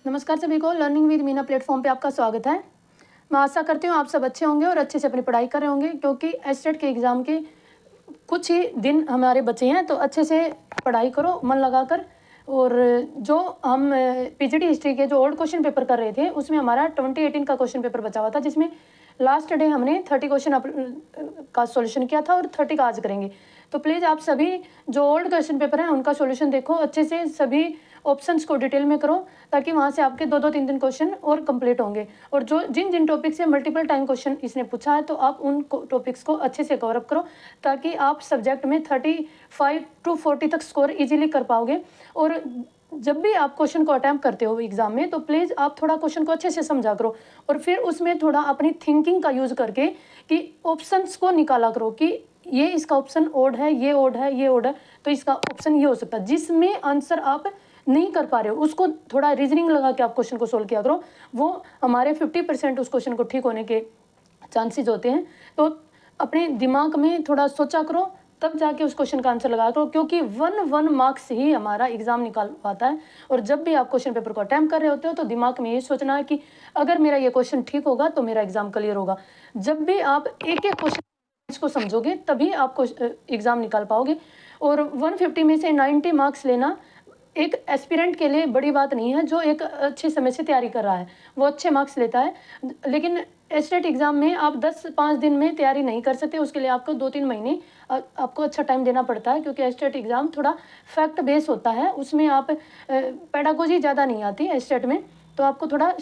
नमस्कार सभी को, लर्निंग विद मीना प्लेटफॉर्म पे आपका स्वागत है। मैं आशा करती हूँ आप सब अच्छे होंगे और अच्छे से अपनी पढ़ाई कर रहे होंगे, क्योंकि एस्टेट के एग्ज़ाम के कुछ ही दिन हमारे बचे हैं। तो अच्छे से पढ़ाई करो मन लगाकर। और जो हम पीजीटी हिस्ट्री के जो ओल्ड क्वेश्चन पेपर कर रहे थे, उसमें हमारा 2018 का क्वेश्चन पेपर बचा हुआ था, जिसमें लास्ट डे हमने 30 क्वेश्चन का सॉल्यूशन किया था और 30 का आज करेंगे। तो प्लीज़ आप सभी जो ओल्ड क्वेश्चन पेपर हैं उनका सॉल्यूशन देखो अच्छे से, सभी ऑप्शंस को डिटेल में करो, ताकि वहाँ से आपके 2-2 3-3 क्वेश्चन और कंप्लीट होंगे। और जो जिन जिन टॉपिक से मल्टीपल टाइम क्वेश्चन इसने पूछा है, तो आप उन टॉपिक्स को अच्छे से कवर अप करो, ताकि आप सब्जेक्ट में 35 to 40 तक स्कोर इजीली कर पाओगे। और जब भी आप क्वेश्चन को अटैम्प्ट करते हो एग्जाम में, तो प्लीज़ आप थोड़ा क्वेश्चन को अच्छे से समझा करो, और फिर उसमें थोड़ा अपनी थिंकिंग का यूज़ करके कि ऑप्शंस को निकाला करो कि ये इसका ऑप्शन ओड है, ये ओड है, ये ओड है, तो इसका ऑप्शन ये हो सकता है। जिसमें आंसर आप नहीं कर पा रहे हो, उसको थोड़ा रीजनिंग लगा के आप क्वेश्चन को सोल्व किया करो। वो हमारे 50% उस क्वेश्चन को ठीक होने के चांसेस होते हैं। तो अपने दिमाग में थोड़ा सोचा करो, तब जाके उस क्वेश्चन का आंसर लगा करो, क्योंकि 1 मार्क्स ही हमारा एग्जाम निकाल पाता है। और जब भी आप क्वेश्चन पेपर को अटैम्प्ट कर रहे होते हो, तो दिमाग में ये सोचना है कि अगर मेरा ये क्वेश्चन ठीक होगा तो मेरा एग्जाम क्लियर होगा। जब भी आप एक एक क्वेश्चन को समझोगे, तभी आपको एग्जाम निकाल पाओगे। और 150 में से 90 मार्क्स लेना एक एस्पिरेंट के लिए बड़ी बात नहीं है। जो एक अच्छे समय से तैयारी कर रहा है, वो अच्छे मार्क्स लेता है। लेकिन एस्टेट एग्ज़ाम में आप 10-5 दिन में तैयारी नहीं कर सकते, उसके लिए आपको 2-3 महीने आपको अच्छा टाइम देना पड़ता है, क्योंकि एस्टेट एग्ज़ाम थोड़ा फैक्ट बेस होता है। उसमें आप पेडागोजी ज़्यादा नहीं आती एस्टेट में, तो आपको थोड़ा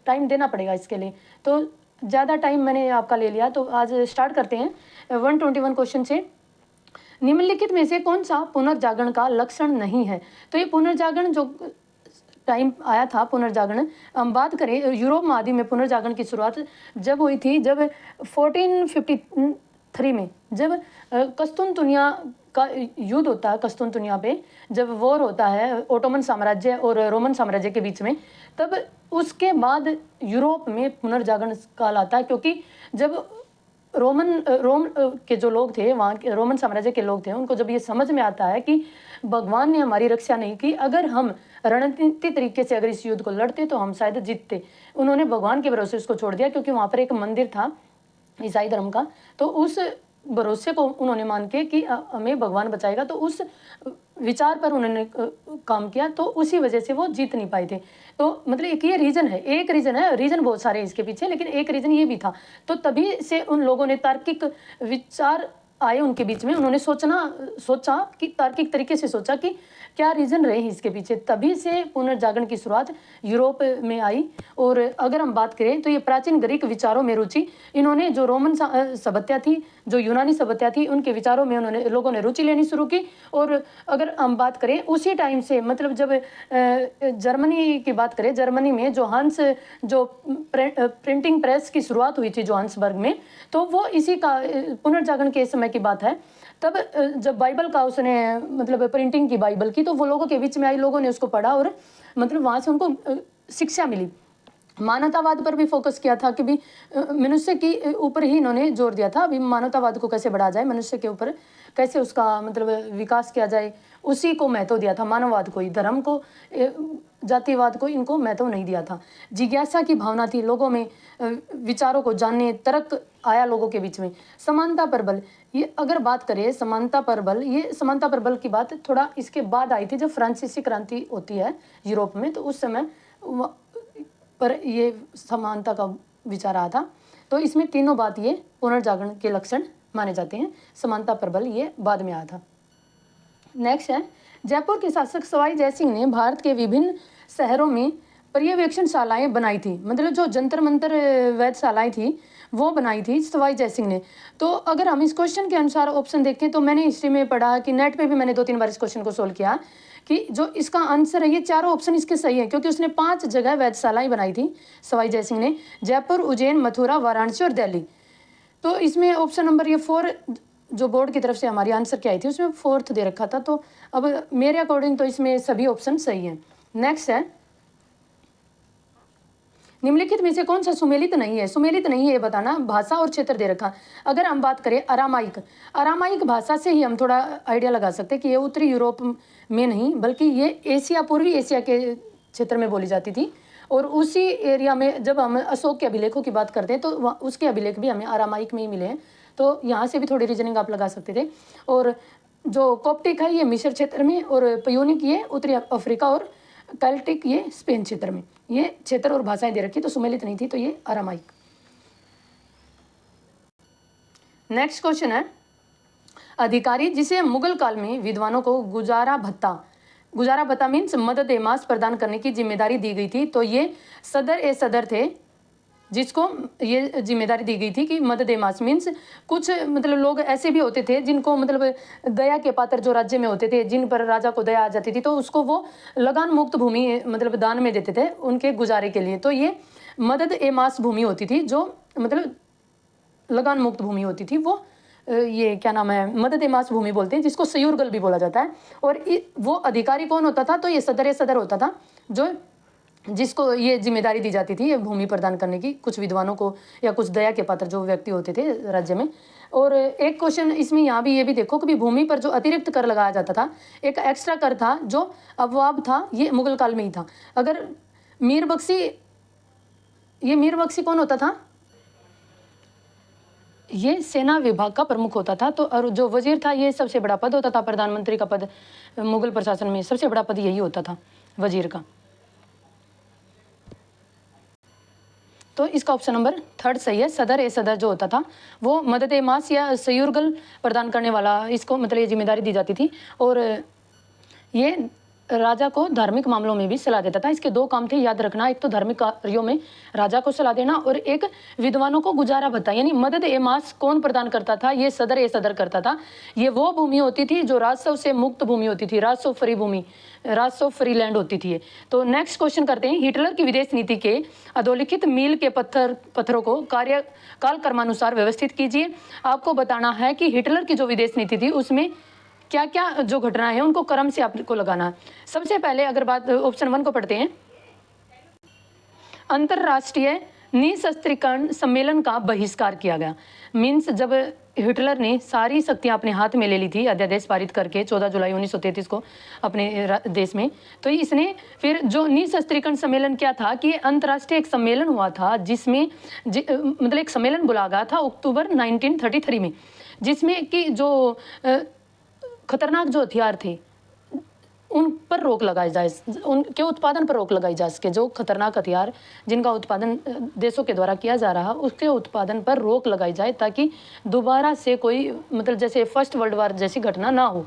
टाइम देना पड़ेगा इसके लिए। तो ज़्यादा टाइम मैंने आपका ले लिया, तो आज स्टार्ट करते हैं 121 क्वेश्चन से। निम्नलिखित में से कौन सा पुनर्जागरण का लक्षण नहीं है? तो ये पुनर्जागरण जो टाइम आया था, पुनर्जागरण हम बात करें यूरोप महाद्वीप में पुनर्जागरण की शुरुआत जब हुई थी, जब 1453 में, जब कस्तुनतुनिया का युद्ध होता है, कस्तुनतुनिया पे जब वॉर होता है ओटोमन साम्राज्य और रोमन साम्राज्य के बीच में, तब उसके बाद यूरोप में पुनर्जागरण काल आता है। क्योंकि जब रोम के जो लोग थे, वहाँ के रोमन साम्राज्य के लोग थे, उनको जब ये समझ में आता है कि भगवान ने हमारी रक्षा नहीं की, अगर हम रणनीति तरीके से अगर इस युद्ध को लड़ते तो हम शायद जीतते, उन्होंने भगवान के भरोसे उसको छोड़ दिया। क्योंकि वहाँ पर एक मंदिर था ईसाई धर्म का, तो उस भरोसे को उन्होंने मान के कि हमें भगवान बचाएगा, तो उस विचार पर उन्होंने काम किया, तो उसी वजह से वो जीत नहीं पाए थे। तो मतलब एक ये रीज़न है, एक रीज़न है, रीज़न बहुत सारे इसके पीछे, लेकिन एक रीज़न ये भी था। तो तभी से उन लोगों ने तार्किक विचार आए उनके बीच में, उन्होंने सोचा कि तार्किक तरीके से सोचा कि क्या रीज़न रहे इसके पीछे, तभी से पुनर्जागरण की शुरुआत यूरोप में आई। और अगर हम बात करें तो ये प्राचीन ग्रीक विचारों में रुचि, इन्होंने जो रोमन सभ्यता थी, जो यूनानी सभ्यता थी, उनके विचारों में उन्होंने लोगों ने रुचि लेनी शुरू की। और अगर हम बात करें उसी टाइम से, मतलब जब जर्मनी की बात करें, जर्मनी में जो हंस जो प्रिंटिंग प्रेस की शुरुआत हुई थी जोहान्सबर्ग में, तो वो इसी का पुनर्जागरण के समय की बात है। तब जब बाइबल का उसने मतलब प्रिंटिंग की बाइबल की, तो वो लोगों के बीच में आई, लोगों ने उसको पढ़ा और मतलब वहाँ से उनको शिक्षा मिली। मानवतावाद पर भी फोकस किया था कि भी मनुष्य की ऊपर ही इन्होंने जोर दिया था, अभी मानवतावाद को कैसे बढ़ाया जाए, मनुष्य के ऊपर कैसे उसका मतलब विकास किया जाए, उसी को महत्व दिया था, मानववाद को ही, धर्म को जातिवाद को इनको महत्व नहीं दिया था। जिज्ञासा की भावना थी लोगों में, विचारों को जानने, तर्क आया लोगों के बीच में। समानता पर बल, ये अगर बात करें समानता पर बल, ये समानता पर बल की बात थोड़ा इसके बाद आई थी, जब फ्रांसीसी क्रांति होती है यूरोप में, तो उस समय पर ये समानता का विचार आया था। तो इसमें तीनों बात ये पुनर्जागरण के लक्षण माने जाते हैं। समानता पर बल ये बाद में आया था। नेक्स्ट है, जयपुर के शासक सवाई जयसिंह ने भारत के विभिन्न शहरों में पर्यवेक्षणशालाएं बनाई थी, मतलब जो जंतर मंतर वेधशालाएं थी वो बनाई थी सवाई जयसिंह ने। तो अगर हम इस क्वेश्चन के अनुसार ऑप्शन देखें, तो मैंने हिस्ट्री में पढ़ा कि नेट पे भी मैंने 2-3 बार इस क्वेश्चन को सोल्व किया कि जो इसका आंसर है, ये चारों ऑप्शन इसके सही है, क्योंकि उसने 5 जगह वेधशालाएं बनाई थी सवाई जयसिंह ने, जयपुर, उज्जैन, मथुरा, वाराणसी और दिल्ली। तो इसमें ऑप्शन नंबर ये 4 जो बोर्ड की तरफ से हमारी आंसर क्या आई थी, उसमें 4th दे रखा था। तो अब मेरे अकॉर्डिंग तो इसमें सभी ऑप्शन सही हैं। नेक्स्ट है, निम्नलिखित में से कौन सा सुमेलित नहीं है? सुमेलित नहीं है ये बताना, भाषा और क्षेत्र दे रखा। अगर हम बात करें अरामाइक भाषा से ही हम थोड़ा आइडिया लगा सकते हैं कि ये उत्तरी यूरोप में नहीं, बल्कि ये एशिया, पूर्वी एशिया के क्षेत्र में बोली जाती थी। और उसी एरिया में जब हम अशोक के अभिलेखों की बात करते हैं तो उसके अभिलेख भी हमें अरामाइक में ही मिले हैं। तो यहाँ से भी थोड़ी रीजनिंग आप लगा सकते थे। और जो कॉप्टिक है ये मिस्र क्षेत्र में, और पयोनिक ये उत्तरी अफ्रीका, और कैल्टिक ये स्पेन क्षेत्र में। ये क्षेत्र और भाषाएं दे रखी, तो सुमेलित नहीं थी, तो ये अरामाइक। नेक्स्ट क्वेश्चन है, अधिकारी जिसे मुगल काल में विद्वानों को गुजारा भत्ता मीन्स मदद ए मास प्रदान करने की जिम्मेदारी दी गई थी। तो ये सदर ए सदर थे, जिसको ये जिम्मेदारी दी गई थी कि मदद ए मास मीन्स कुछ मतलब लोग ऐसे भी होते थे जिनको मतलब दया के पात्र जो राज्य में होते थे, जिन पर राजा को दया आ जाती थी, तो उसको वो लगान मुक्त भूमि मतलब दान में देते थे उनके गुजारे के लिए। तो ये मदद ए मास भूमि होती थी, जो मतलब लगान मुक्त भूमि होती थी, वो ये क्या नाम है, मदद ए मास भूमि बोलते हैं, जिसको सयूरगल भी बोला जाता है। और वो अधिकारी कौन होता था, तो ये सदर होता था, जो जिसको ये जिम्मेदारी दी जाती थी ये भूमि प्रदान करने की कुछ विद्वानों को या कुछ दया के पात्र जो व्यक्ति होते थे राज्य में। और एक क्वेश्चन इसमें यहाँ भी ये भी देखो कि भूमि पर जो अतिरिक्त कर लगाया जाता था, एक एक्स्ट्रा कर था जो अववाब था, ये मुगल काल में ही था। अगर मीर बख्शी कौन होता था, ये सेना विभाग का प्रमुख होता था। तो और जो वजीर था ये सबसे बड़ा पद होता था, प्रधानमंत्री का पद मुगल प्रशासन में सबसे बड़ा पद यही होता था वजीर का। तो इसका ऑप्शन नंबर 3 सही है। सदर ए सदर जो होता था वो मदद ए मास या सयूरगल प्रदान करने वाला, इसको मतलब ये जिम्मेदारी दी जाती थी। और ये राजा को धार्मिक मामलों में भी सलाह देता था। इसके 2 काम थे, याद रखना, एक तो धार्मिक कार्यों में राजा को सलाह देना, और एक विद्वानों को गुजारा भत्ता यानी मदद ए मास कौन प्रदान करता था, ये सदर ए सदर करता था। ये वो भूमि होती थी जो राजस्व से मुक्त भूमि होती थी, राजस्व फ्री भूमि, राजस्व फ्री लैंड होती थी। तो नेक्स्ट क्वेश्चन करते हैं, हिटलर की विदेश नीति के अधोलिखित मील के पत्थरों को काल क्रमानुसार व्यवस्थित कीजिए। आपको बताना है कि हिटलर की जो विदेश नीति थी उसमें क्या क्या जो घटनाएं हैं उनको क्रम से आपको लगाना है। सबसे पहले अगर बात ऑप्शन 1 को पढ़ते हैं, अंतरराष्ट्रीय निशस्त्रीकरण सम्मेलन का बहिष्कार किया गया। मीन्स जब हिटलर ने सारी शक्तियां अपने हाथ में ले ली थी अध्यादेश पारित करके 14 जुलाई 1933 को अपने देश में, तो इसने फिर जो निशस्त्रीकरण सम्मेलन क्या था कि अंतर्राष्ट्रीय एक सम्मेलन हुआ था जिसमें मतलब एक सम्मेलन बुलाया गया था अक्टूबर 1933 में, जिसमें कि जो खतरनाक जो हथियार थे उन पर रोक लगाई जाए, उनके उत्पादन पर रोक लगाई जा सके। जो खतरनाक हथियार जिनका उत्पादन देशों के द्वारा किया जा रहा उसके उत्पादन पर रोक लगाई जाए, ताकि दोबारा से कोई मतलब जैसे फर्स्ट वर्ल्ड वार जैसी घटना ना हो।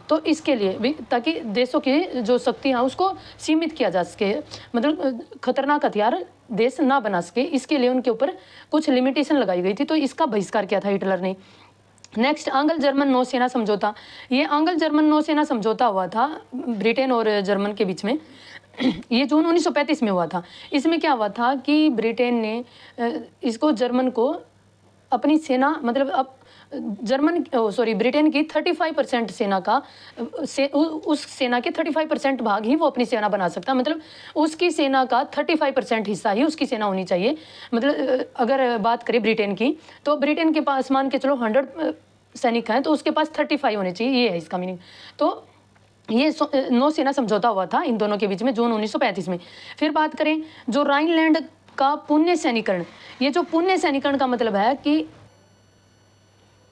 तो इसके लिए भी ताकि देशों की जो शक्तियाँ उसको सीमित किया जा सके, मतलब खतरनाक हथियार देश ना बना सके, इसके लिए उनके ऊपर कुछ लिमिटेशन लगाई गई थी। तो इसका बहिष्कार किया था हिटलर ने। नेक्स्ट, आंग्ल जर्मन नौसेना समझौता। ये आंग्ल जर्मन नौसेना समझौता हुआ था ब्रिटेन और जर्मन के बीच में। ये जून 1935 में हुआ था। इसमें क्या हुआ था कि ब्रिटेन ने इसको जर्मन को अपनी सेना मतलब ब्रिटेन की 35% सेना का उस सेना के 35% भाग ही वो अपनी सेना बना सकता, मतलब उसकी सेना का 35% हिस्सा ही उसकी सेना होनी चाहिए। मतलब अगर बात करें ब्रिटेन की, तो ब्रिटेन के पास मान के चलो 100 सैनिक हैं, तो उसके पास 35 होने चाहिए, ये है इसका मीनिंग। तो ये नौसेना समझौता हुआ था इन दोनों के बीच में जून 1935 में। फिर बात करें जो राइनलैंड का पुण्य सैनिकरण, ये जो पुण्य सैनिकरण का मतलब है कि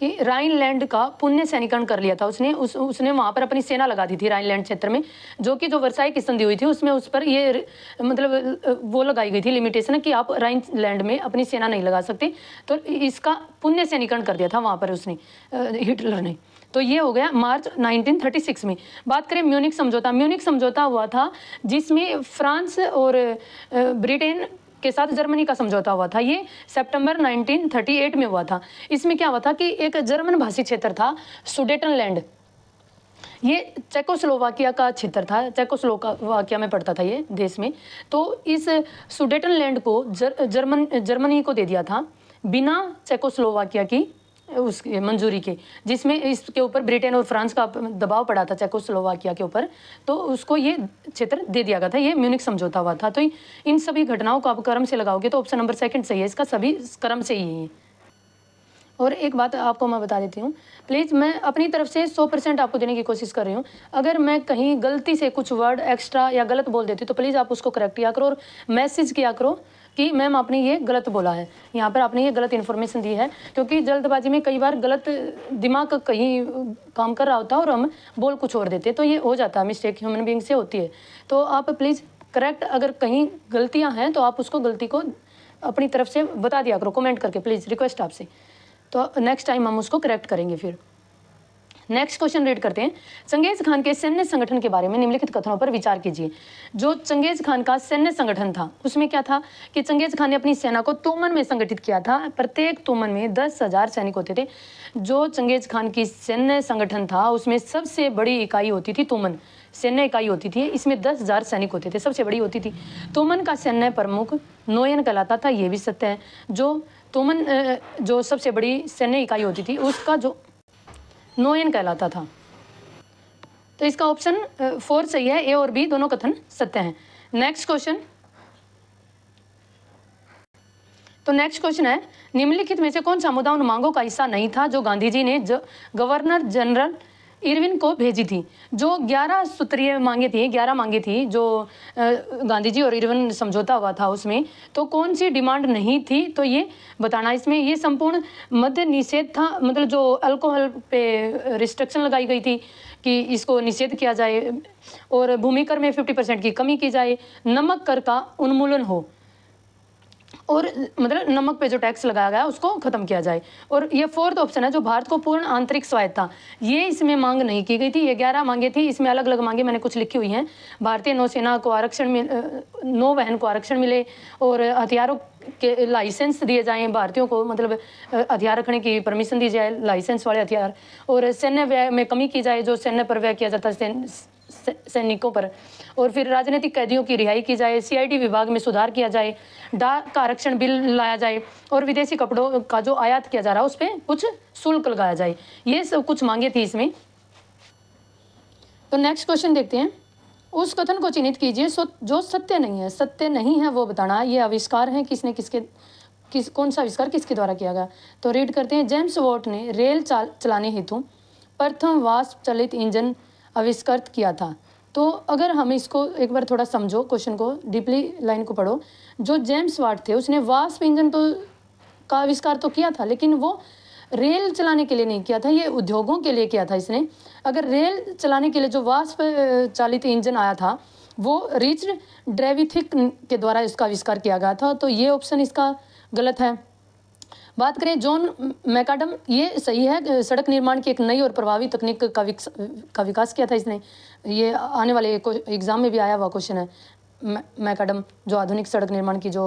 राइनलैंड का पुण्य सैनिकरण कर लिया था उसने वहाँ पर अपनी सेना लगा दी थी राइनलैंड क्षेत्र में, जो कि जो वर्साई की संधि हुई थी उसमें उस पर ये मतलब वो लगाई गई थी लिमिटेशन कि आप राइनलैंड में अपनी सेना नहीं लगा सकते। तो इसका पुण्य सैनिकरण कर दिया था वहाँ पर उसने हिटलर ने। तो ये हो गया मार्च 1936 में। बात करें म्यूनिख समझौता। म्यूनिख समझौता हुआ था जिसमें फ्रांस और ब्रिटेन के साथ जर्मनी का समझौता हुआ था। ये सितंबर 1938 में हुआ था। इसमें क्या हुआ था कि एक जर्मन भाषी क्षेत्र था सुडेटनलैंड, ये चेकोस्लोवाकिया का क्षेत्र था, चेकोस्लोवाकिया में पड़ता था ये देश में। तो इस सुडेटनलैंड को जर्मनी को दे दिया था बिना चेकोस्लोवाकिया की उसकी मंजूरी के, जिसमें इसके ऊपर ब्रिटेन और फ्रांस का दबाव पड़ा था चेकोस्लोवाकिया के ऊपर, तो उसको ये क्षेत्र दे दिया गया था। ये म्यूनिख समझौता हुआ था। तो इन सभी घटनाओं को आप क्रम से लगाओगे तो ऑप्शन नंबर 2 सही है, इसका सभी क्रम से ही है। और एक बात आपको मैं बता देती हूँ, प्लीज़ मैं अपनी तरफ से 100% आपको देने की कोशिश कर रही हूँ। अगर मैं कहीं गलती से कुछ वर्ड एक्स्ट्रा या गलत बोल देती हूँ तो प्लीज़ आप उसको करेक्ट किया करो और मैसेज किया करो कि मैम आपने ये गलत बोला है, यहाँ पर आपने ये गलत इन्फॉर्मेशन दी है, क्योंकि जल्दबाजी में कई बार गलत दिमाग कहीं काम कर रहा होता है और हम बोल कुछ और देते हैं, तो ये हो जाता है, मिस्टेक ह्यूमन बीइंग से होती है। तो आप प्लीज़ करेक्ट, अगर कहीं गलतियाँ हैं तो आप उसको गलती को अपनी तरफ से बता दिया करो कमेंट करके, प्लीज़ रिक्वेस्ट आपसे। तो नेक्स्ट टाइम हम उसको करेक्ट करेंगे। फिर नेक्स्ट क्वेश्चन रीड करते हैं। चंगेज खान के सैन्य संगठन के बारे में निम्नलिखित कथनों पर विचार कीजिए। जो चंगेज खान का सैन्य संगठन था उसमें क्या था कि चंगेज खान ने अपनी सेना को तुमन में संगठित किया था। प्रत्येक तुमन में 10,000 सैनिक होते थे। जो चंगेज खान की सैन्य संगठन था उसमें सबसे बड़ी इकाई होती थी तुमन, सैन्य इकाई होती थी, इसमें 10,000 सैनिक होते थे, सबसे बड़ी होती थी। तुमन का सैन्य प्रमुख नोयन कहलाता था, ये भी सत्य है। जो तुमन जो सबसे बड़ी सैन्य इकाई होती थी उसका जो नोयन कहलाता था। तो इसका ऑप्शन 4 सही है, ए और बी दोनों कथन सत्य हैं। नेक्स्ट क्वेश्चन, तो नेक्स्ट क्वेश्चन है, निम्नलिखित में से कौन सा मुद्दा उन मांगों का हिस्सा नहीं था जो गांधी जी ने गवर्नर जनरल इरविन को भेजी थी। जो 11 सूत्रीय मांगे थी, 11 मांगे थी जो गांधी जी और इरविन समझौता हुआ था उसमें, तो कौन सी डिमांड नहीं थी, तो ये बताना। इसमें ये संपूर्ण मद्य निषेध था, मतलब जो अल्कोहल पे रिस्ट्रिक्शन लगाई गई थी कि इसको निषेध किया जाए, और भूमि कर में 50% की कमी की जाए, नमक कर का उन्मूलन हो, और मतलब नमक पे जो टैक्स लगाया गया उसको खत्म किया जाए। और ये 4th ऑप्शन है, जो भारत को पूर्ण आंतरिक स्वायत्ता, ये इसमें मांग नहीं की गई थी। ये 11 मांगे थी, इसमें अलग अलग मांगे मैंने कुछ लिखी हुई हैं। भारतीय नौसेना को आरक्षण नौवहन को आरक्षण मिले, और हथियारों के लाइसेंस दिए जाएँ भारतीयों को, मतलब हथियार रखने की परमिशन दी जाए, लाइसेंस वाले हथियार, और सैन्य व्यय में कमी की जाए, जो सैन्य पर व्यय किया जाता है सैनिकों पर, और फिर राजनीतिक कैदियों की रिहाई की जाए, सीआईडी विभाग में सुधार किया जाए, डाक का आरक्षण बिल लाया जाए, और विदेशी कपड़ों का जो आयात किया जा रहा है उस पर कुछ शुल्क लगाया जाए। ये सब कुछ मांगे थी इसमें। तो नेक्स्ट क्वेश्चन देखते हैं। उस कथन को चिन्हित कीजिए जो सत्य नहीं है। सत्य नहीं है वो बताना। ये आविष्कार है किसने, कौन सा आविष्कार किसके द्वारा किया गया। तो रीड करते हैं। जेम्स वॉट ने रेल चलाने हेतु प्रथम वाष्प चलित इंजन आविष्कृत किया था। तो अगर हम इसको एक बार थोड़ा समझो, क्वेश्चन को डीपली, लाइन को पढ़ो। जो जेम्स वाट थे उसने वाष्प इंजन तो का आविष्कार तो किया था, लेकिन वो रेल चलाने के लिए नहीं किया था, ये उद्योगों के लिए किया था इसने। अगर रेल चलाने के लिए जो वाष्प चालित इंजन आया था वो रिचर्ड ड्रेविथिक के द्वारा इसका आविष्कार किया गया था, तो ये ऑप्शन इसका गलत है। बात करें जॉन मैकाडम, ये सही है। सड़क निर्माण की एक नई और प्रभावी तकनीक का विकास किया था इसने। ये आने वाले एग्जाम में भी आया हुआ क्वेश्चन है। मैकाडम जो आधुनिक सड़क निर्माण की जो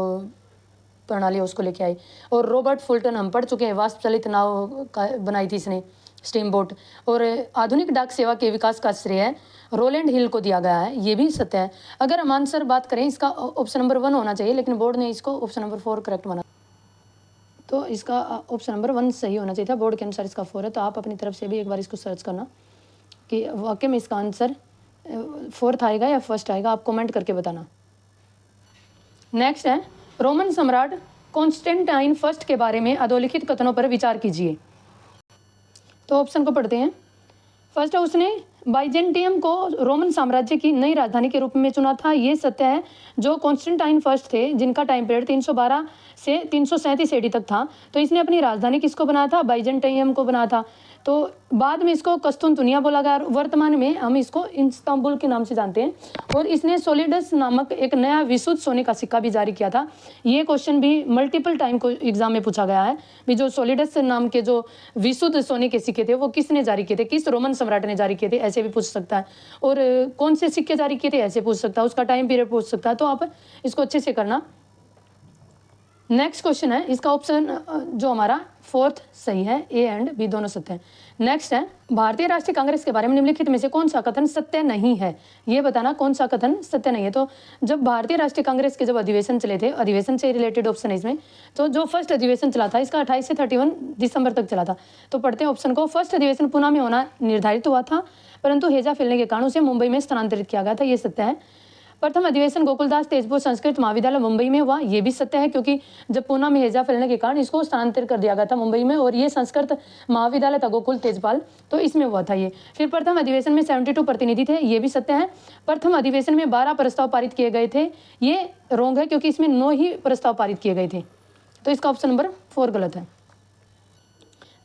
प्रणाली है उसको लेके आई। और रॉबर्ट फुल्टन हम पढ़ चुके हैं, वाष्प चलित नाव बनाई थी इसने, स्टीम बोट। और आधुनिक डाक सेवा के विकास का श्रेय रोलैंड हिल को दिया गया है, ये भी सत्य है। अगर हम आंसर बात करें, इसका ऑप्शन नंबर 1 होना चाहिए, लेकिन बोर्ड ने इसको ऑप्शन नंबर 4 करेक्ट बना, तो इसका ऑप्शन नंबर 1 सही होना चाहिए था। बोर्ड के अनुसार इसका 4 है। तो आप अपनी तरफ से भी एक बार इसको सर्च करना कि वाकई में इसका आंसर 4th आएगा या फर्स्ट आएगा, आप कमेंट करके बताना। नेक्स्ट है, रोमन सम्राट कॉन्स्टेंटाइन फर्स्ट के बारे में अधोलिखित कथनों पर विचार कीजिए। तो ऑप्शन को पढ़ते हैं। फर्स्ट है, उसने बाइजेंटियम को रोमन साम्राज्य की नई राजधानी के रूप में चुना था, ये सत्य है। जो कॉन्स्टेंटाइन फर्स्ट थे जिनका टाइम पीरियड 312 से 337 एडी तक था, तो इसने अपनी राजधानी किसको बनाया था, बाइजेंटियम को बनाया था। तो बाद में इसको कस्तुनतुनिया बोला गया, वर्तमान में हम इसको इस्तांबुल के नाम से जानते हैं। और इसने सोलिडस नामक एक नया विशुद्ध सोने का सिक्का भी जारी किया था। ये क्वेश्चन भी मल्टीपल टाइम को एग्जाम में पूछा गया है भी, जो सोलिडस नाम के जो विशुद्ध सोने के सिक्के थे वो किसने जारी किए थे, किस रोमन सम्राट ने जारी किए थे, ऐसे भी पूछ सकता है। और कौन से सिक्के जारी किए थे ऐसे पूछ सकता है, उसका टाइम पीरियड पूछ सकता है। तो आप इसको अच्छे से करना। नेक्स्ट क्वेश्चन है, इसका ऑप्शन जो हमारा 4th सही है, ए एंड बी दोनों सत्य हैं। नेक्स्ट है, भारतीय राष्ट्रीय कांग्रेस के बारे में निम्नलिखित में से कौन सा कथन सत्य नहीं है, ये बताना कौन सा कथन सत्य नहीं है। तो जब भारतीय राष्ट्रीय कांग्रेस के जब अधिवेशन चले थे, अधिवेशन से रिलेटेड ऑप्शन है इसमें, तो जो फर्स्ट अधिवेशन चला था इसका 28 से 31 दिसंबर तक चला था। तो पढ़ते हैं ऑप्शन को। फर्स्ट अधिवेशन पुणे में होना निर्धारित हुआ था, परंतु हेजा फैलने के कारण उसे मुंबई में स्थानांतरित किया गया था, ये सत्य है। प्रथम अधिवेशन गोकुलदास तेजपुर संस्कृत महाविद्यालय मुंबई में हुआ, ये भी सत्य है क्योंकि जब पूना में हैजा फैलने के कारण इसको स्थानांतरित कर दिया गया था मुंबई में, और ये संस्कृत महाविद्यालय था गोकुल तेजपाल, तो इसमें हुआ था ये। फिर प्रथम अधिवेशन में 72 प्रतिनिधि थे, ये भी सत्य है। प्रथम अधिवेशन में 12 प्रस्ताव पारित किए गए थे, ये रॉन्ग है क्योंकि इसमें 9 ही प्रस्ताव पारित किए गए थे, तो इसका ऑप्शन नंबर 4 गलत है।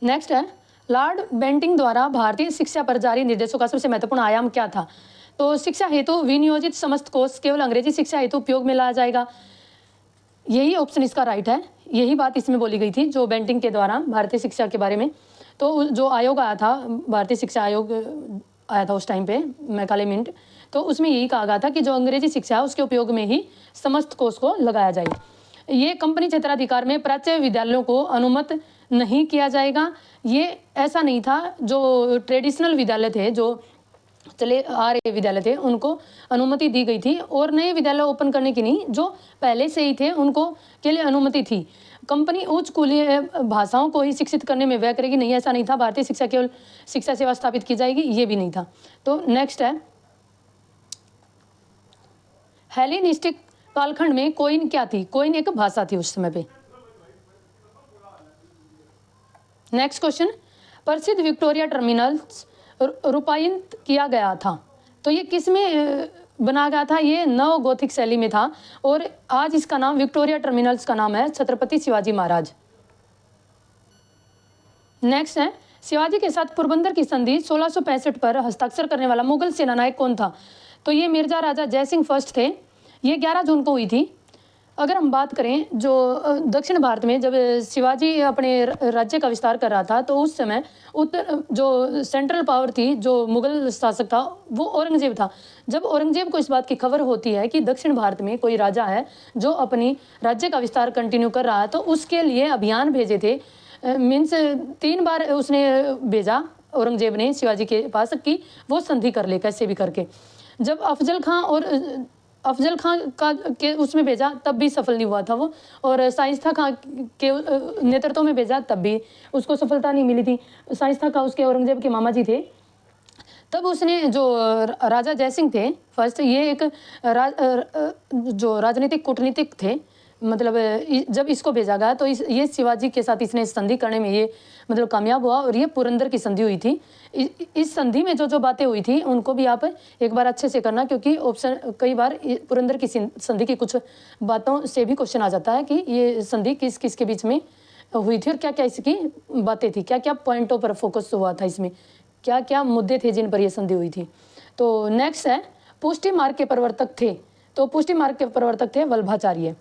नेक्स्ट है, लॉर्ड बेंटिंग द्वारा भारतीय शिक्षा पर जारी निर्देशों का सबसे महत्वपूर्ण आयाम क्या था? तो शिक्षा हेतु विनियोजित समस्त कोर्स केवल अंग्रेजी शिक्षा हेतु उपयोग में लाया जाएगा, यही ऑप्शन इसका राइट है। यही बात इसमें बोली गई थी जो बेंटिंग के द्वारा भारतीय शिक्षा के बारे में। तो जो आयोग आया था, भारतीय शिक्षा आयोग आया था उस टाइम पे, मैकाले मिंट, तो उसमें यही कहा गया था कि जो अंग्रेजी शिक्षा है उसके उपयोग में ही समस्त कोर्स को लगाया जाए। ये कंपनी क्षेत्राधिकार में प्राच्य विद्यालयों को अनुमत नहीं किया जाएगा, ये ऐसा नहीं था। जो ट्रेडिशनल विद्यालय थे, जो चले आ रहे विद्यालय थे, उनको अनुमति दी गई थी, और नए विद्यालय ओपन करने की नहीं, जो पहले से ही थे उनको के लिए अनुमति थी। कंपनी उच्च कुलीय भाषाओं को ही शिक्षित करने में व्यय करेगी, नहीं ऐसा नहीं था। भारतीय शिक्षा केवल शिक्षा सेवा स्थापित की जाएगी, ये भी नहीं था। तो नेक्स्ट है, हेलेनिस्टिक कालखंड में कोइन क्या थी? कोइन एक भाषा थी उस समय पे। नेक्स्ट क्वेश्चन, प्रसिद्ध विक्टोरिया टर्मिनल्स रूपायित किया गया था, तो ये किस में बनाया गया था? ये नव गोथिक शैली में था, और आज इसका नाम विक्टोरिया टर्मिनल्स का नाम है छत्रपति शिवाजी महाराज। नेक्स्ट है, शिवाजी के साथ पोरबंदर की संधि 1665 पर हस्ताक्षर करने वाला मुगल सेनानायक कौन था? तो ये मिर्जा राजा जयसिंह फर्स्ट थे, ये 11 जून को हुई थी। अगर हम बात करें जो दक्षिण भारत में जब शिवाजी अपने राज्य का विस्तार कर रहा था, तो उस समय उत्तर जो सेंट्रल पावर थी, जो मुगल शासक था, वो औरंगजेब था। जब औरंगजेब को इस बात की खबर होती है कि दक्षिण भारत में कोई राजा है जो अपनी राज्य का विस्तार कंटिन्यू कर रहा है, तो उसके लिए अभियान भेजे थे। मीन्स 3 बार उसने भेजा औरंगजेब ने शिवाजी के पास कि वो संधि कर ले कैसे भी करके। जब अफजल खां का के उसमें भेजा तब भी सफल नहीं हुआ था वो, और शाइस्ता खां के नेतृत्व में भेजा तब भी उसको सफलता नहीं मिली थी। शाइस्ता खां उसके औरंगजेब के मामा जी थे। तब उसने जो राजा जयसिंह थे फर्स्ट, ये एक जो राजनीतिक कूटनीतिक थे, मतलब जब इसको भेजा गया तो ये शिवाजी के साथ इसने संधि करने में ये मतलब कामयाब हुआ, और ये पुरंदर की संधि हुई थी। इस संधि में जो बातें हुई थी उनको भी आप एक बार अच्छे से करना, क्योंकि ऑप्शन कई बार पुरंदर की संधि की कुछ बातों से भी क्वेश्चन आ जाता है कि ये संधि किस किस के बीच में हुई थी और क्या क्या इसकी बातें थी, क्या क्या पॉइंटों पर फोकस हुआ था, इसमें क्या क्या मुद्दे थे जिन पर यह संधि हुई थी। तो नेक्स्ट है, पुष्टि मार्ग के प्रवर्तक थे, तो पुष्टि मार्ग के प्रवर्तक थे वल्लभाचार्य।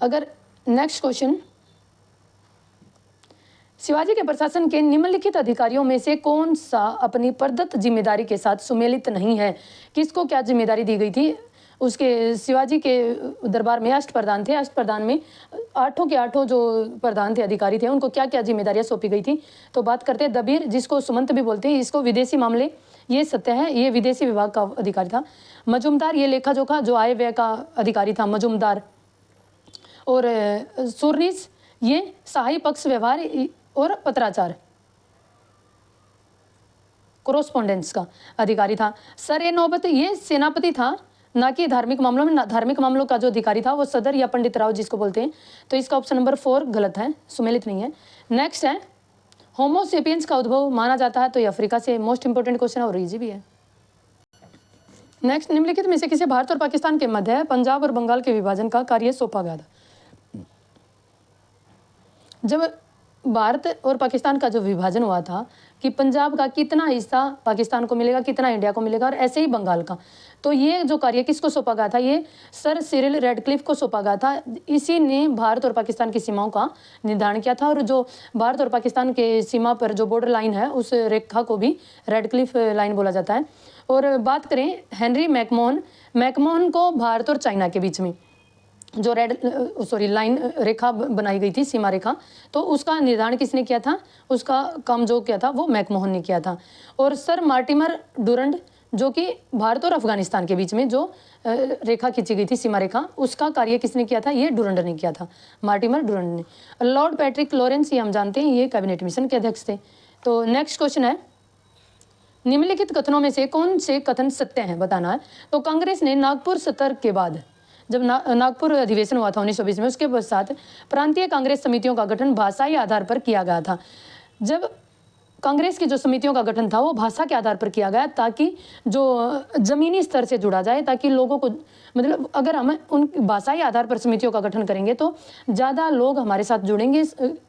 अगर नेक्स्ट क्वेश्चन, शिवाजी के प्रशासन के निम्नलिखित अधिकारियों में से कौन सा अपनी प्रदत्त जिम्मेदारी के साथ सुमेलित नहीं है? किसको क्या जिम्मेदारी दी गई थी? उसके शिवाजी के दरबार में अष्टप्रधान थे, अष्टप्रधान में 8 के 8 जो प्रधान थे, अधिकारी थे, उनको क्या क्या जिम्मेदारियां सौंपी गई थी? तो बात करते हैं दबीर, जिसको सुमंत भी बोलते हैं, इसको विदेशी मामले, ये सत्य है, ये विदेशी विभाग का अधिकारी था। मजुमदार, ये लेखा जोखा जो आय व्यय का अधिकारी था, मजुमदार। और सुरनीस, ये सहाय पक्ष व्यवहार और पत्राचार, कोरोस्पोंडेंस का अधिकारी था। सर ए नौबत, ये सेनापति था, ना कि धार्मिक मामलों में। धार्मिक मामलों का जो अधिकारी था वो सदर या पंडित राव जिसको बोलते हैं, तो इसका ऑप्शन नंबर 4 गलत है, सुमेलित नहीं है। नेक्स्ट है, होमो सेपियंस का उद्भव माना जाता है, तो ये अफ्रीका से। मोस्ट इंपोर्टेंट क्वेश्चन है और इजी भी है। नेक्स्ट, निम्नलिखित में से किसे भारत और पाकिस्तान के मध्य पंजाब और बंगाल के विभाजन का कार्य सौंपा गया था? जब भारत और पाकिस्तान का जो विभाजन हुआ था कि पंजाब का कितना हिस्सा पाकिस्तान को मिलेगा, कितना इंडिया को मिलेगा, और ऐसे ही बंगाल का, तो ये जो कार्य किसको सौंपा गया था? ये सर सिरिल रेडक्लिफ को सौंपा गया था। इसी ने भारत और पाकिस्तान की सीमाओं का निर्धारण किया था, और जो भारत और पाकिस्तान के सीमा पर जो बॉर्डर लाइन है उस रेखा को भी रेडक्लिफ लाइन बोला जाता है। और बात करें हेनरी मैकमोहन को भारत और चाइना के बीच में जो लाइन रेखा बनाई गई थी, सीमा रेखा, तो उसका निर्धारण किसने किया था? उसका काम जो किया था वो मैकमोहन ने किया था। और सर मार्टिमर डुरंड, जो कि भारत और अफगानिस्तान के बीच में जो रेखा खींची गई थी, सीमा रेखा, उसका कार्य किसने किया था? ये डुरंड ने किया था, मार्टिमर डुरंड ने। लॉर्ड पैट्रिक लॉरेंस, ये हम जानते हैं, ये कैबिनेट मिशन के अध्यक्ष थे। तो नेक्स्ट क्वेश्चन है, निम्नलिखित कथनों में से कौन से कथन सत्य हैं बताना है। तो कांग्रेस ने नागपुर सत्र के बाद, जब नागपुर अधिवेशन हुआ था 1920 में, उसके पश्चात प्रांतीय कांग्रेस समितियों का गठन भाषाई आधार पर किया गया था। जब कांग्रेस की जो समितियों का गठन था वो भाषा के आधार पर किया गया, ताकि जो जमीनी स्तर से जुड़ा जाए, ताकि लोगों को, मतलब अगर हम उन भाषाई आधार पर समितियों का गठन करेंगे तो ज़्यादा लोग हमारे साथ जुड़ेंगे।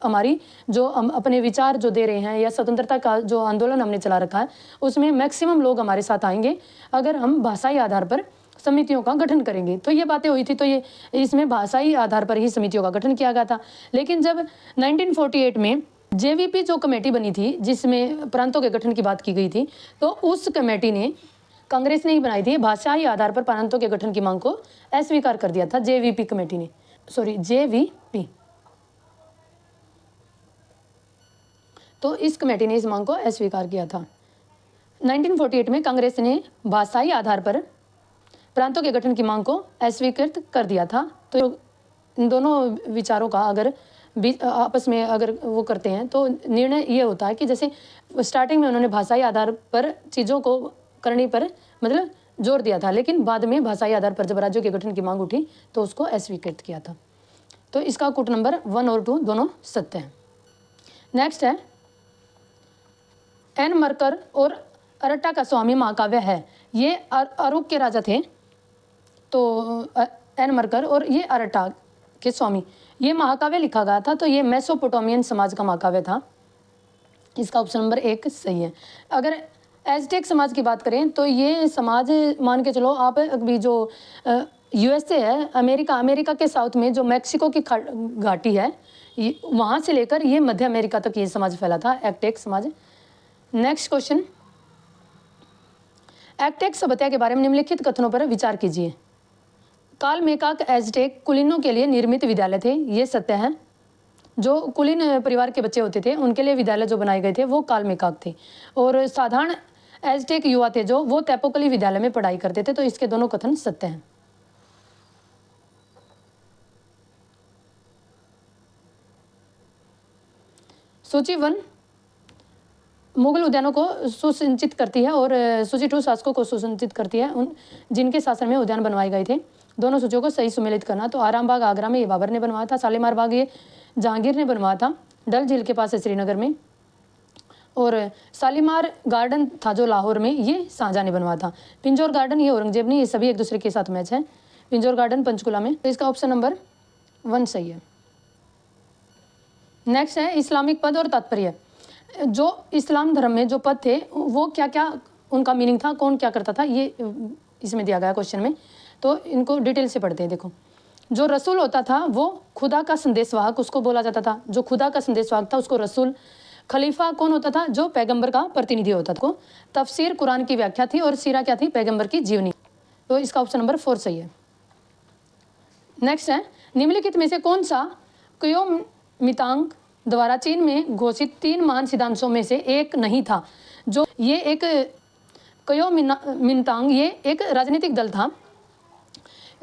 हमारी जो हम अपने विचार जो दे रहे हैं या स्वतंत्रता का जो आंदोलन हमने चला रखा है उसमें मैक्सिमम लोग हमारे साथ आएंगे अगर हम भाषाई आधार पर समितियों का गठन करेंगे। तो ये बातें हुई थी, तो ये इसमें भाषाई आधार पर ही समितियों का गठन किया गया था। लेकिन जब 1948 में जेवीपी जो कमेटी बनी थी जिसमें प्रांतों के गठन की बात की गई थी, तो उस कमेटी ने, कांग्रेस ने ही बनाई थी, भाषाई आधार पर प्रांतों के गठन की मांग को अस्वीकार कर दिया था जेवीपी कमेटी ने, जेवीपी। तो इस कमेटी ने इस मांग को अस्वीकार किया था। 1948 में कांग्रेस ने भाषाई आधार पर प्रांतों के गठन की मांग को अस्वीकृत कर दिया था। तो इन दोनों विचारों का अगर आपस में अगर वो करते हैं तो निर्णय ये होता है कि जैसे स्टार्टिंग में उन्होंने भाषाई आधार पर चीज़ों को करने पर मतलब जोर दिया था, लेकिन बाद में भाषाई आधार पर जब राज्यों के गठन की मांग उठी तो उसको अस्वीकृत किया था। तो इसका कूट नंबर 1 और 2 दोनों सत्य हैं। नेक्स्ट है, एन मरकर और अरट्टा का स्वामी महाकाव्य है। ये अरुक के राजा थे, तो एन मरकर और ये अरट्टा के स्वामी, ये महाकाव्य लिखा गया था। तो ये मेसोपोटामियन समाज का महाकाव्य था। इसका ऑप्शन नंबर 1 सही है। अगर एज़टेक समाज की बात करें तो ये समाज, मान के चलो आप, अभी जो यूएसए है, अमेरिका के साउथ में जो मैक्सिको की घाटी है, वहाँ से लेकर ये मध्य अमेरिका तक ये समाज फैला था, एज़टेक समाज। नेक्स्ट क्वेश्चन, एज़टेक सभ्यता के बारे में निम्नलिखित कथनों पर विचार कीजिए। काल मेकाक एज़टेक कुलीनों के लिए निर्मित विद्यालय थे, ये सत्य है। जो कुलीन परिवार के बच्चे होते थे उनके लिए विद्यालय जो बनाए गए थे वो काल मेकाक थे। और साधारण एज़टेक युवा थे जो, वो तेपोकली विद्यालय में पढ़ाई करते थे। तो इसके दोनों कथन सत्य हैं। सूची 1 मुगल उद्यानों को सुसंचित करती है और सूची 2 शासकों को सुसंचित करती है, उन जिनके शासन में उद्यान बनवाए गए थे। दोनों सूचियों को सही सुमेलित करना। तो आराम बाग आगरा में ये बाबर ने बनवाया था, शालीमार बाग ये जहांगीर ने बनवाया था, डल झील के पास है श्रीनगर में, और शालीमार गार्डन था जो लाहौर में, ये शाहजहां ने बनवाया था। पिंजौर गार्डन ये औरंगजेब ने, ये सभी एक दूसरे के साथ मैच है। पिंजौर गार्डन पंचकुला में। तो इसका ऑप्शन नंबर 1 सही है। नेक्स्ट है, इस्लामिक पद और तात्पर्य। जो इस्लाम धर्म में जो पद थे वो क्या क्या उनका मीनिंग था, कौन क्या करता था, ये इसमें दिया गया क्वेश्चन में। तो इनको डिटेल से पढ़ते हैं। देखो, जो रसूल होता था वो खुदा का संदेशवाहक, उसको बोला जाता था। जो खुदा का संदेशवाहक था उसको रसूल। खलीफा कौन होता था, जो पैगंबर का प्रतिनिधि होता था। तफसीर कुरान की व्याख्या थी और सीरा क्या थी, पैगंबर की जीवनी। तो इसका ऑप्शन नंबर 4 सही है। नेक्स्ट है, निम्नलिखित में से कौन सा कुओमिंतांग द्वारा चीन में घोषित 3 महान सिद्धांतों में से एक नहीं था। जो ये एक कुओमिंतांग ये एक राजनीतिक दल था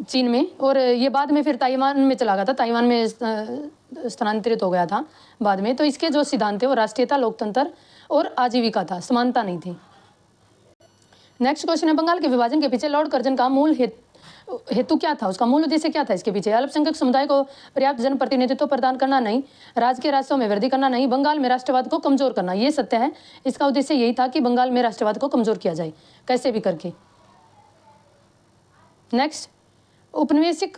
चीन में, और ये बाद में फिर ताइवान में चला गया था, ताइवान में स्थानांतरित हो गया था बाद में। तो इसके जो सिद्धांत थे वो राष्ट्रीयता, लोकतंत्र और आजीविका था, समानता नहीं थी। नेक्स्ट क्वेश्चन है, बंगाल के विभाजन के पीछे लॉर्ड कर्जन का मूल हेतु क्या था, उसका मूल उद्देश्य क्या था इसके पीछे? अल्पसंख्यक समुदाय को पर्याप्त जन प्रतिनिधित्व प्रदान करना नहीं, राज्य के राजस्व में वृद्धि करना नहीं, बंगाल में राष्ट्रवाद को कमजोर करना। ये सत्य है। इसका उद्देश्य यही था कि बंगाल में राष्ट्रवाद को कमजोर किया जाए कैसे भी करके। नेक्स्ट, उपनिवेशिक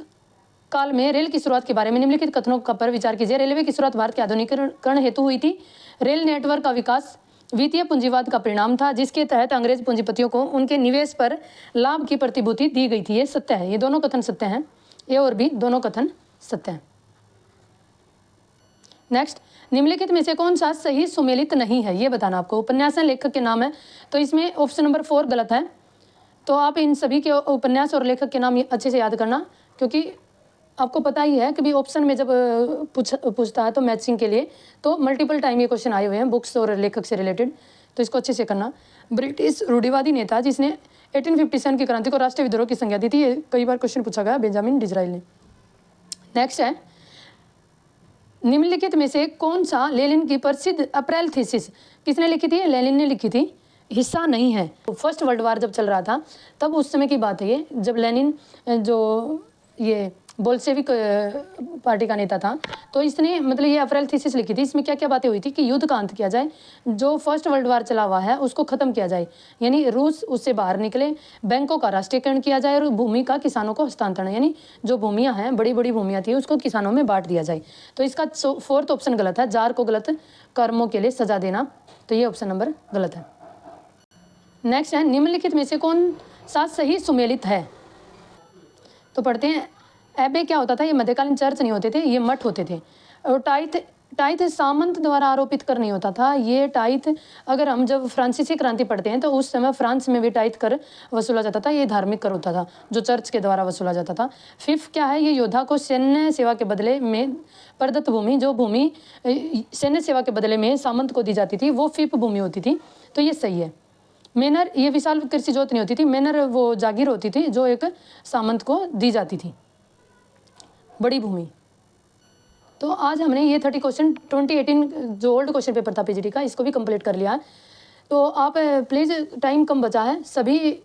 काल में रेल की शुरुआत के बारे में निम्नलिखित कथनों पर विचार कीजिए। रेलवे की शुरुआत भारत के आधुनिकीकरण हेतु हुई थी। रेल नेटवर्क का विकास वित्तीय पूंजीवाद का परिणाम था, जिसके तहत अंग्रेज पूंजीपतियों को उनके निवेश पर लाभ की प्रतिभूति दी गई थी। ये सत्य है। ये दोनों कथन सत्य हैं, ए और बी दोनों कथन सत्य हैं। नेक्स्ट, निम्नलिखित में से कौन सा सही सुमेलित नहीं है, ये बताना आपको। उपन्यास लेखक के नाम है, तो इसमें ऑप्शन नंबर 4 गलत है। तो आप इन सभी के उपन्यास और लेखक के नाम अच्छे से याद करना, क्योंकि आपको पता ही है कि भी ऑप्शन में जब पूछता है तो मैचिंग के लिए तो मल्टीपल टाइम ये क्वेश्चन आए हुए हैं बुक्स और लेखक से रिलेटेड, तो इसको अच्छे से करना। ब्रिटिश रूढ़िवादी नेता जिसने 1857 की क्रांति को राष्ट्रीय विद्रोह की संज्ञा दी थी, ये कई बार क्वेश्चन पूछा गया, बेंजामिन डिज़राइल ने। नेक्स्ट है, निम्नलिखित में से कौन सा लेनिन की प्रसिद्ध अप्रैल थीसिस किसने लिखी थी? लेनिन ने लिखी थी। हिस्सा नहीं है। फर्स्ट वर्ल्ड वार जब चल रहा था तब उस समय की बात है ये, जब लेनिन जो ये बोल्शेविक पार्टी का नेता था, तो इसने मतलब ये अप्रैल थीसिस लिखी थी। इसमें क्या क्या बातें हुई थी कि युद्ध का अंत किया जाए, जो फर्स्ट वर्ल्ड वार चला हुआ है उसको ख़त्म किया जाए, यानी रूस उससे बाहर निकले, बैंकों का राष्ट्रीयकरण किया जाए और भूमि का किसानों को हस्तांतरण, यानी जो भूमियाँ हैं बड़ी बड़ी भूमियाँ थी उसको किसानों में बांट दिया जाए। तो इसका फोर्थ ऑप्शन गलत है, जार को गलत कर्मों के लिए सजा देना, तो ये ऑप्शन नंबर गलत है। नेक्स्ट है, निम्नलिखित में से कौन सा सही सुमेलित है? तो पढ़ते हैं। एबे क्या होता था? ये मध्यकालीन चर्च नहीं होते थे, ये मठ होते थे। और टाइथ सामंत द्वारा आरोपित कर नहीं होता था। ये टाइथ, अगर हम जब फ्रांसीसी क्रांति पढ़ते हैं तो उस समय फ्रांस में भी टाइथ कर वसूला जाता था। ये धार्मिक कर होता था जो चर्च के द्वारा वसूला जाता था। फिफ्थ क्या है? ये योद्धा को सैन्य सेवा के बदले में प्रदत्त भूमि, जो भूमि सैन्य सेवा के बदले में सामंत को दी जाती थी वो फिफ भूमि होती थी, तो ये सही है। मैनर, ये विशाल कृषि जोत नहीं होती थी, मैनर वो जागीर होती थी जो एक सामंत को दी जाती थी, बड़ी भूमि। तो आज हमने ये 30 क्वेश्चन 2018 जो ओल्ड क्वेश्चन पेपर था पीजीटी का, इसको भी कंप्लीट कर लिया है। तो आप प्लीज़, टाइम कम बचा है, सभी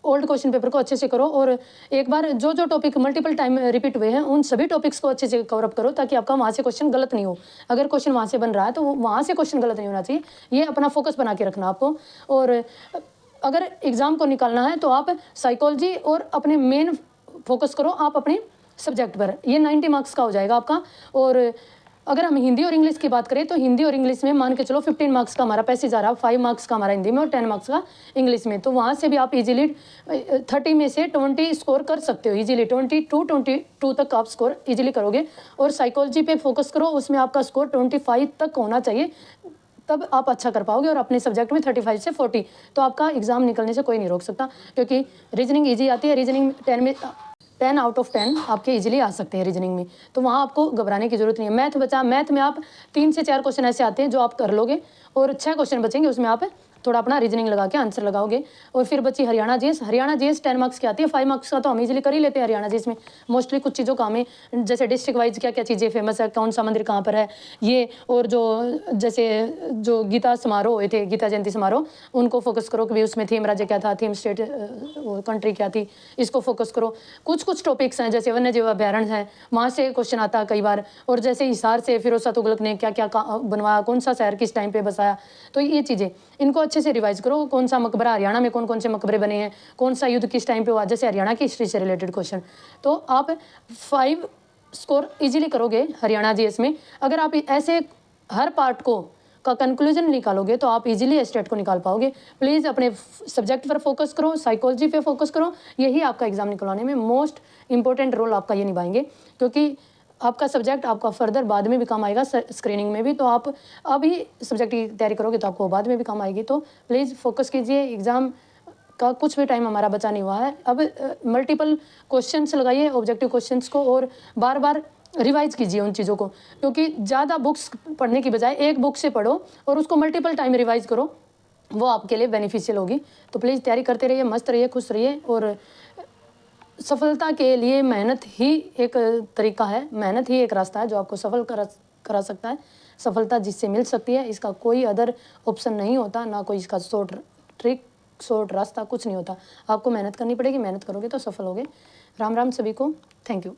ओल्ड क्वेश्चन पेपर को अच्छे से करो और एक बार जो जो टॉपिक मल्टीपल टाइम रिपीट हुए हैं उन सभी टॉपिक्स को अच्छे से कवर अप करो, ताकि आपका वहाँ से क्वेश्चन गलत नहीं हो। अगर क्वेश्चन वहाँ से बन रहा है तो वहाँ से क्वेश्चन गलत नहीं होना चाहिए, ये अपना फोकस बना के रखना आपको। और अगर एग्ज़ाम को निकालना है तो आप साइकोलॉजी और अपने मेन फोकस करो आप अपने सब्जेक्ट पर, ये 90 मार्क्स का हो जाएगा आपका। और अगर हम हिंदी और इंग्लिश की बात करें तो हिंदी और इंग्लिश में मान के चलो 15 मार्क्स का हमारा पैसेज आ रहा है, 5 मार्क्स का हमारा हिंदी में और 10 मार्क्स का इंग्लिश में, तो वहाँ से भी आप इजीली 30 में से 20 स्कोर कर सकते हो इजीली, 22 तक आप स्कोर इजीली करोगे। और साइकोलॉजी पे फोकस करो, उसमें आपका स्कोर 25 तक होना चाहिए, तब आप अच्छा कर पाओगे। और अपने सब्जेक्ट में 35 से 40, तो आपका एग्जाम निकलने से कोई नहीं रोक सकता, क्योंकि रीजनिंग ईजी आती है। रीजनिंग 10 आउट ऑफ 10 आपके इजीली आ सकते हैं रीजनिंग में, तो वहाँ आपको घबराने की जरूरत नहीं है। मैथ बचा, मैथ में आप 3 से 4 क्वेश्चन ऐसे आते हैं जो आप कर लोगे, और 6 क्वेश्चन बचेंगे उसमें आप थोड़ा अपना रीजनिंग लगा के आंसर लगाओगे। और फिर बची Haryana GS. Haryana GS 10 marks की आती है, 5 मार्क्स का तो हम इजीली कर ही लेते हैं हरियाणा जीएस में। मोस्टली कुछ चीज़ों का हमें, जैसे डिस्ट्रिक्ट वाइज क्या क्या चीज़ें फेमस है, कौन सा मंदिर कहाँ पर है ये, और जो जैसे जो गीता समारोह हुए थे, गीता जयंती समारोह, उनको फोकस करो कि भाई उसमें थीम राज्य क्या था, थीम स्टेट कंट्री क्या थी, इसको फोकस करो। कुछ कुछ टॉपिक्स हैं जैसे वन्य जीव अभ्यारण्य है, वहाँ से क्वेश्चन आता है कई बार। और जैसे हिसार से फिरोज शाह तुगलक ने क्या क्या बनवाया, कौन सा शहर किस टाइम पे बसाया, तो ये चीज़ें इनको अच्छे से रिवाइज करो। कौन सा मकबरा हरियाणा में, कौन कौन से मकबरे बने हैं, कौन सा युद्ध किस टाइम पे हुआ, जैसे हरियाणा की हिस्ट्री से रिलेटेड क्वेश्चन, तो आप 5 स्कोर इजीली करोगे हरियाणा जीएस में। अगर आप ऐसे हर पार्ट को का कंक्लूजन निकालोगे तो आप इजीली स्टेट को निकाल पाओगे। प्लीज़ अपने सब्जेक्ट पर फोकस करो, साइकोलॉजी पे फोकस करो, यही आपका एग्जाम निकलवाने में मोस्ट इंपॉर्टेंट रोल आपका ये निभाएंगे, क्योंकि आपका सब्जेक्ट आपका फर्दर बाद में भी काम आएगा, स्क्रीनिंग में भी। तो आप अभी सब्जेक्ट की तैयारी करोगे तो आपको बाद में भी काम आएगी। तो प्लीज़ फोकस कीजिए, एग्ज़ाम का कुछ भी टाइम हमारा बचा नहीं हुआ है। अब मल्टीपल क्वेश्चंस लगाइए, ऑब्जेक्टिव क्वेश्चंस को, और बार बार रिवाइज कीजिए उन चीज़ों को, क्योंकि ज़्यादा बुक्स पढ़ने की बजाय एक बुक से पढ़ो और उसको मल्टीपल टाइम रिवाइज करो, वो आपके लिए बेनिफिशियल होगी। तो प्लीज़ तैयारी करते रहिए, मस्त रहिए, खुश रहिए। और सफलता के लिए मेहनत ही एक तरीका है, मेहनत ही एक रास्ता है जो आपको सफल करा सकता है। सफलता जिससे मिल सकती है, इसका कोई अदर ऑप्शन नहीं होता, ना कोई इसका शॉर्ट रास्ता, कुछ नहीं होता। आपको मेहनत करनी पड़ेगी, मेहनत करोगे तो सफल होगे। राम राम सभी को, थैंक यू।